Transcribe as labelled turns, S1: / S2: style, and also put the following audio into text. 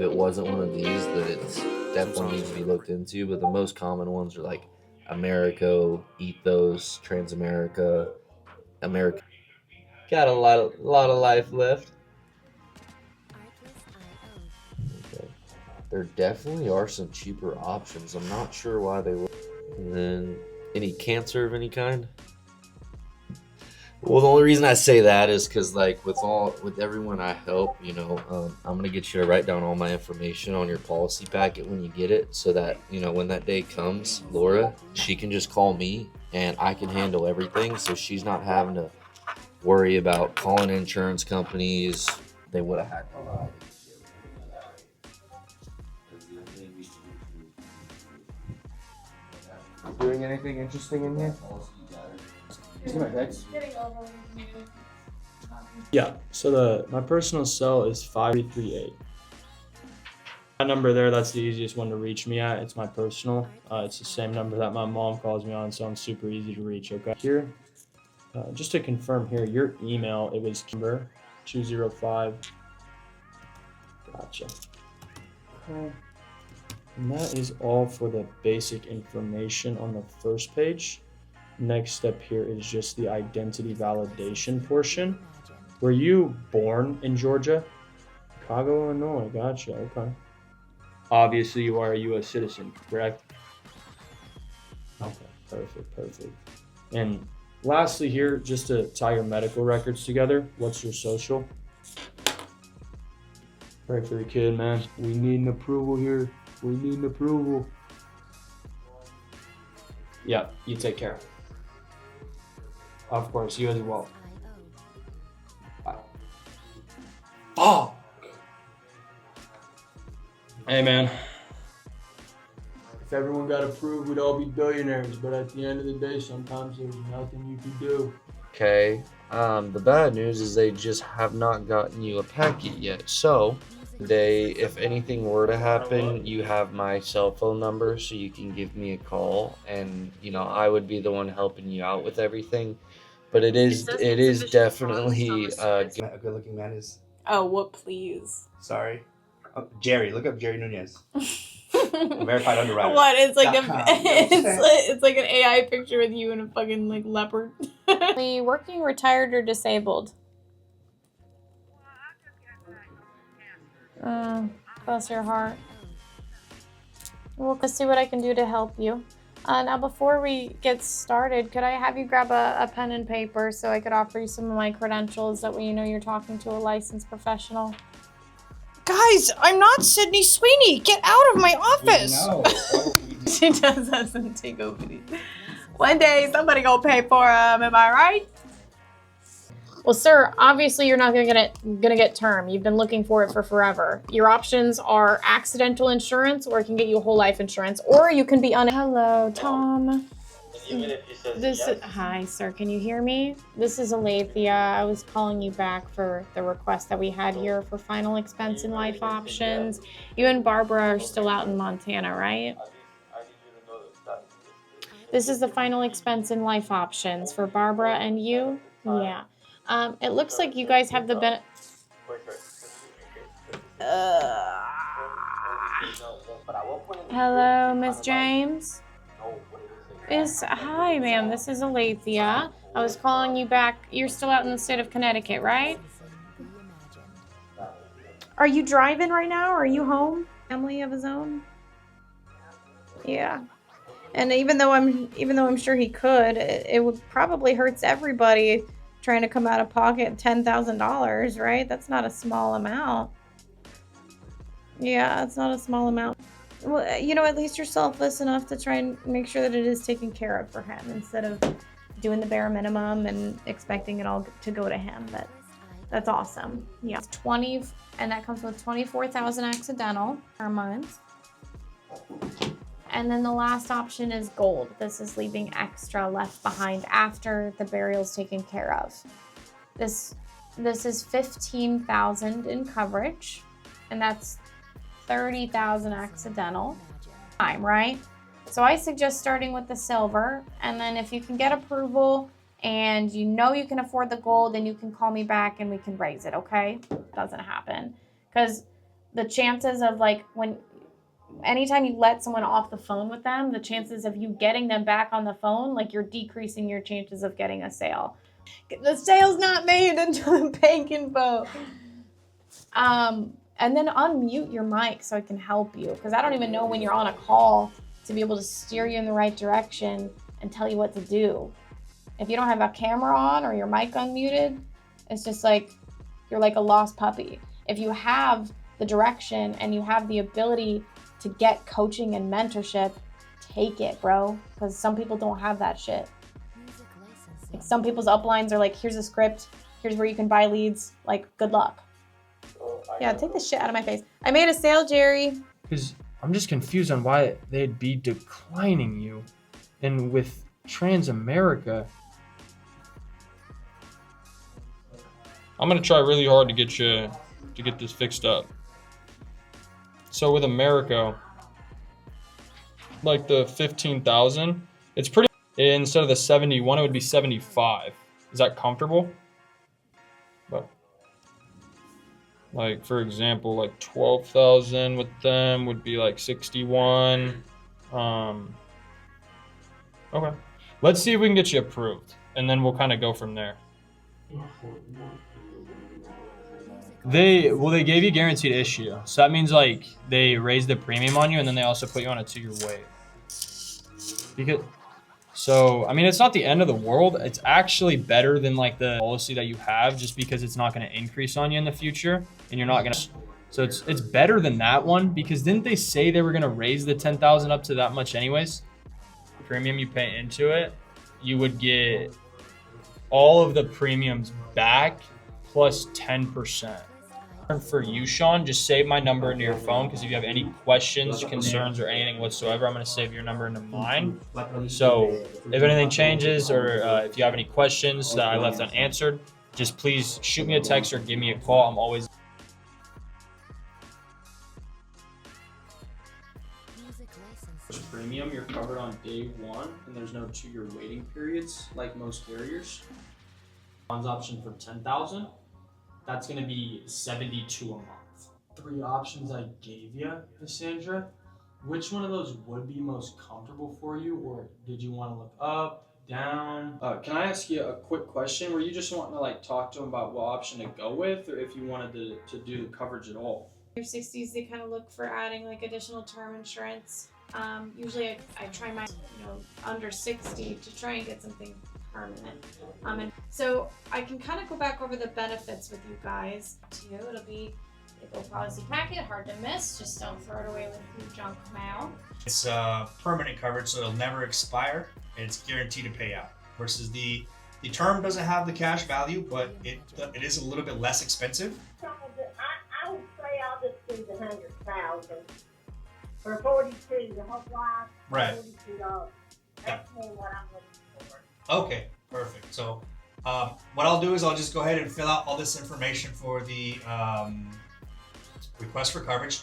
S1: it wasn't one of these, that it's definitely needs to be looked into. But the most common ones are like Americo, Ethos, Transamerica, America. Got a lot of life left. Okay. There definitely are some cheaper options. I'm not sure why they would. And then any cancer of any kind. Well, the only reason I say that is because, like, with everyone I help, I'm gonna get you to write down all my information on your policy packet when you get it, so that when that day comes, Laura, she can just call me and I can handle everything, so she's not having to worry about calling insurance companies. They would have had to lie.
S2: Doing anything interesting in here? See my text? Yeah, so my personal cell is 5338. That number there, that's the easiest one to reach me at. It's my personal. It's the same number that my mom calls me on, so I'm super easy to reach, okay? Here, just to confirm here, your email, it was number 205. Gotcha. Okay. And that is all for the basic information on the first page. Next step here is just the identity validation portion. Were you born in Georgia? Chicago, Illinois. Gotcha. Okay. Obviously, you are a U.S. citizen, correct? Okay. Perfect. And lastly here, just to tie your medical records together, what's your social? Pray for your kid, man. We need an approval here. We need an approval. Yeah, you take care. Of course, you as well. Fuck! Hey, man. If everyone got approved, we'd all be billionaires. But at the end of the day, sometimes there's nothing you can do.
S1: Okay. The bad news is they just have not gotten you a packet yet. So, if anything were to happen, you have my cell phone number, so you can give me a call, and I would be the one helping you out with everything. But it is definitely
S3: A good-looking man is.
S4: Oh, what? Please.
S3: Sorry, Jerry. Look up Jerry Nunez. Verified underwriter.
S4: What? It's like
S3: it's
S4: like an AI picture with you and a fucking like leopard. Are you working, retired, or disabled? Bless your heart. Well, let's see what I can do to help you. Now, before we get started, could I have you grab a pen and paper so I could offer you some of my credentials? That way you know you're talking to a licensed professional. Guys, I'm not Sydney Sweeney. Get out of my office.
S3: No.
S4: She just doesn't take over these. One day, somebody gonna pay for them. Am I right? Well, sir, obviously you're not gonna get term. You've been looking for it for forever. Your options are accidental insurance, or it can get you whole life insurance, or you can be on. Hello, Tom.
S5: Even if he says yes.
S4: Hi, sir. Can you hear me? This is Alethea. I was calling you back for the request that we had here for final expense and life options. You and Barbara are still out in Montana, right?
S5: I need you to know that.
S4: This is the final expense and life options for Barbara and you. Yeah. It looks like you guys have the benefit. Hello, Miss James. Hi, ma'am. This is Alethea. I was calling you back. You're still out in the state of Connecticut, right? Are you driving right now? Or are you home? Family of his own? Yeah. And even though I'm sure he could, it would probably hurts everybody trying to come out of pocket $10,000, right? That's not a small amount. Yeah, it's not a small amount. Well, at least you're selfless enough to try and make sure that it is taken care of for him instead of doing the bare minimum and expecting it all to go to him. But that's awesome. Yeah, it's 20, and that comes with 24,000 accidental per month. And then the last option is gold. This is leaving extra left behind after the burial's taken care of. This is 15,000 in coverage, and that's 30,000 accidental. Time, right? So I suggest starting with the silver, and then if you can get approval and you can afford the gold, then you can call me back and we can raise it, okay? Doesn't happen. Because the chances of like anytime you let someone off the phone with them, the chances of you getting them back on the phone, like you're decreasing your chances of getting a sale. The sale's not made until the bank info. And then unmute your mic so I can help you, because I don't even know when you're on a call to be able to steer you in the right direction and tell you what to do. If you don't have a camera on or your mic unmuted, it's just like you're like a lost puppy. If you have the direction and you have the ability to get coaching and mentorship, take it, bro, because some people don't have that shit. Like some people's uplines are like, here's a script, here's where you can buy leads, like good luck. Yeah, take the shit out of my face. I made a sale, Jerry.
S2: Because I'm just confused on why they'd be declining you. And with Transamerica,
S6: I'm gonna try really hard to get this fixed up. So with America, like the 15,000, it's pretty. Instead of the 71, it would be 75. Is that comfortable? But like for example, like 12,000 with them would be like 61. Okay, let's see if we can get you approved, and then we'll kind of go from there. They gave you guaranteed issue, so that means like they raised the premium on you, and then they also put you on a 2-year wait. So I mean, it's not the end of the world. It's actually better than like the policy that you have, just because it's not going to increase on you in the future, and you're not going to. So it's better than that one, because didn't they say they were going to raise the 10,000 up to that much anyways? The premium you pay into it, you would get all of the premiums back plus 10%. For you, Sean, just save my number into your phone, because if you have any questions, concerns, or anything whatsoever, I'm going to save your number into mine. So if anything changes, or if you have any questions that I left unanswered, just please shoot me a text or give me a call. I'm always
S2: premium, you're covered on day one, and there's no 2-year waiting periods like most carriers. Bronze option for 10,000. That's going to be $72 a month. 3 options I gave you, Cassandra. Which one of those would be most comfortable for you, or did you want to look up, down? Can I ask you a quick question? Were you just wanting to like talk to them about what option to go with, or if you wanted to do the coverage at all?
S4: Your 60s, they kind of look for adding like additional term insurance. Usually I try my, under 60 to try and get something permanent. And so I can kind of go back over the benefits with you guys too. It'll be a little policy packet, hard to miss. Just don't throw it away with your junk mail.
S3: It's permanent coverage, so it'll never expire, and it's guaranteed to pay out. Versus the term doesn't have the cash value, but it is a little bit less expensive.
S7: I would say I'll just do the 100,000 for 42. The whole life.
S3: Right.
S7: $42. That's more what I'm looking for.
S3: Okay, perfect. So what I'll do is I'll just go ahead and fill out all this information for the request for coverage.